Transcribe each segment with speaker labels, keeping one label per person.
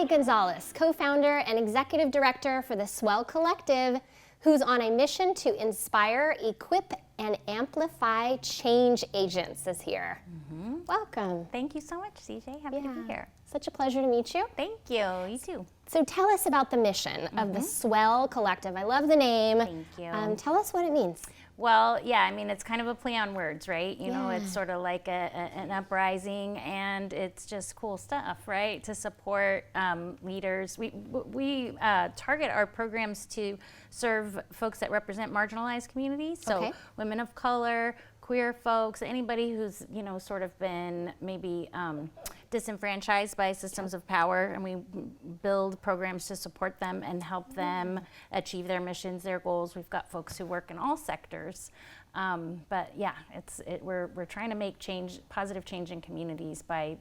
Speaker 1: Gonzalez, co-founder and executive director for the Swell Collective, who's on a mission to inspire, equip, and amplify change agents, is here. Welcome.
Speaker 2: Thank you so much, CJ. Happy to be here.
Speaker 1: Such a pleasure to meet you.
Speaker 2: Thank you. You too.
Speaker 1: So tell us about the mission of the Swell Collective. I love the name.
Speaker 2: Thank you.
Speaker 1: Tell us what it means.
Speaker 2: Well, yeah, I mean, it's kind of a play on words, right? You know, it's sort of like an uprising, and it's just cool stuff, right? To support leaders. We target our programs to serve folks that represent marginalized communities, so women of color, queer folks, anybody who's, you know, sort of been maybe disenfranchised by systems of power, and we build programs to support them and help them achieve their missions, their goals. We've got folks who work in all sectors, but yeah, we're trying to make positive change in communities by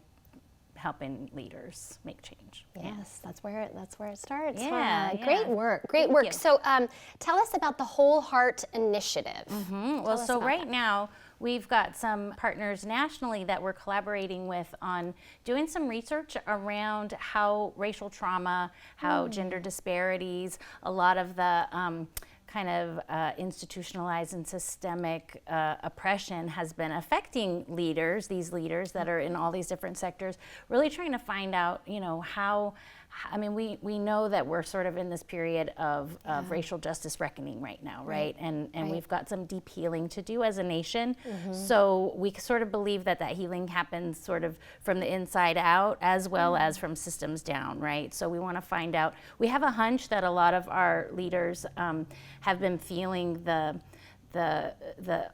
Speaker 2: helping leaders make change.
Speaker 1: Yes, that's where it starts.
Speaker 2: Yeah,
Speaker 1: Great work, great work. So tell us about the Whole Heart Initiative.
Speaker 2: Well, so right now, we've got some partners nationally that we're collaborating with on doing some research around how racial trauma, how gender disparities, a lot of the kind of institutionalized and systemic oppression has been affecting these leaders that are in all these different sectors, really trying to find out, you know, I mean, we know that we're sort of in this period of racial justice reckoning right now, right? And we've got some deep healing to do as a nation. So we sort of believe that healing happens sort of from the inside out as well as from systems down, right? So we want to find out. We have a hunch that a lot of our leaders have been feeling the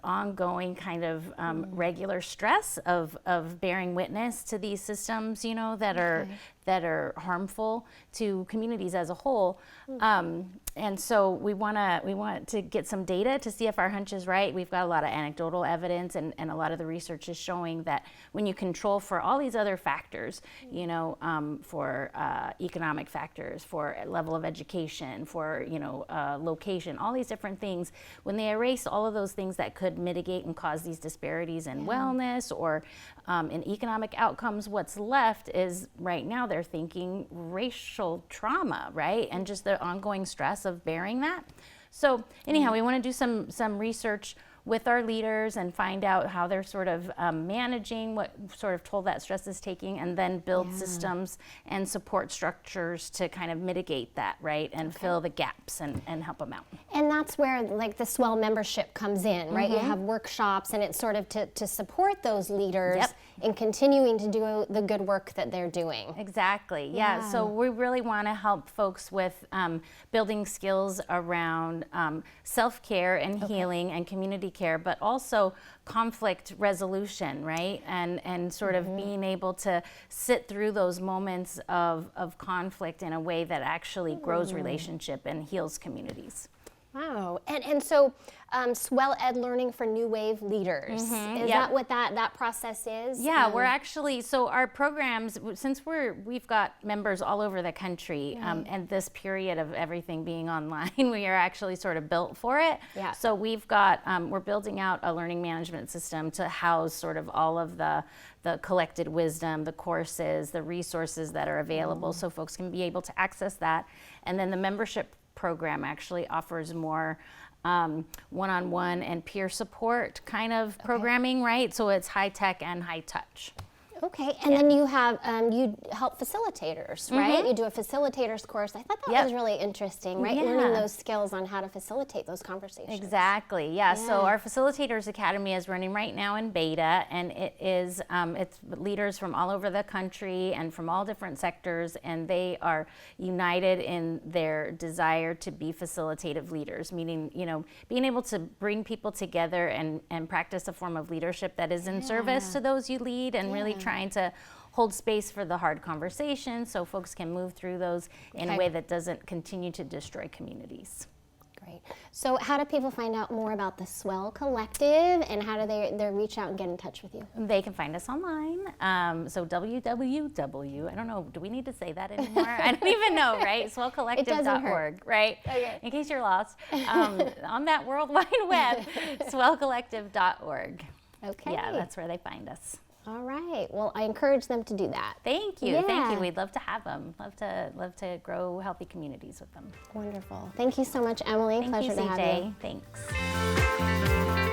Speaker 2: ongoing kind of regular stress of bearing witness to these systems, you know, that are harmful to communities as a whole. And so we want to get some data to see if our hunch is right. We've got a lot of anecdotal evidence, and a lot of the research is showing that when you control for all these other factors, you know, for economic factors, for level of education, for, you know, location, all these different things, when they erase all of those things that could mitigate and cause these disparities in wellness or in economic outcomes, what's left is right now they're thinking racial trauma, right? And just the ongoing stress of bearing that. So anyhow, we want to do some research with our leaders and find out how they're sort of managing what sort of toll that stress is taking, and then build systems and support structures to kind of mitigate that, right? And fill the gaps and help them out.
Speaker 1: And that's where like the Swell membership comes in, right? You have workshops, and it's sort of to support those leaders in continuing to do the good work that they're doing.
Speaker 2: Exactly, yeah. So we really want to help folks with building skills around self-care and healing and community care, but also conflict resolution, right? And sort of being able to sit through those moments of conflict in a way that actually grows relationship and heals communities.
Speaker 1: Wow. And so Swell Ed Learning for New Wave Leaders, is that what that process is?
Speaker 2: Yeah, we're actually, so our programs, since we've got members all over the country, and this period of everything being online, we are actually sort of built for it. Yeah. So we've got, we're building out a learning management system to house sort of all of the collected wisdom, the courses, the resources that are available, so folks can be able to access that. And then the membership program actually offers more one-on-one and peer support kind of programming, right? So it's high tech and high touch.
Speaker 1: Okay, and then you have, you help facilitators, right? You do a facilitators course. I thought that was really interesting, right? Learning those skills on how to facilitate those conversations.
Speaker 2: Exactly, yeah. So our Facilitators Academy is running right now in beta, and it is, it's leaders from all over the country and from all different sectors, and they are united in their desire to be facilitative leaders, meaning, you know, being able to bring people together and practice a form of leadership that is in service to those you lead, and really trying to hold space for the hard conversations so folks can move through those in a way that doesn't continue to destroy communities.
Speaker 1: Great. So how do people find out more about the Swell Collective, and how do they reach out and get in touch with you?
Speaker 2: They can find us online. So www, I don't know, do we need to say that anymore? I don't even know, right? Swellcollective.org, right? Okay. In case you're lost. On that World Wide Web, swellcollective.org.
Speaker 1: Okay.
Speaker 2: Yeah, that's where they find us.
Speaker 1: All right. Well, I encourage them to do that.
Speaker 2: Thank you. Thank
Speaker 1: Yeah.
Speaker 2: you. We'd love to have them. Love to grow healthy communities with them.
Speaker 1: Wonderful. Thank you so much, Emily.
Speaker 2: Thank
Speaker 1: Pleasure
Speaker 2: you,
Speaker 1: to have you.
Speaker 2: CJ. Thanks.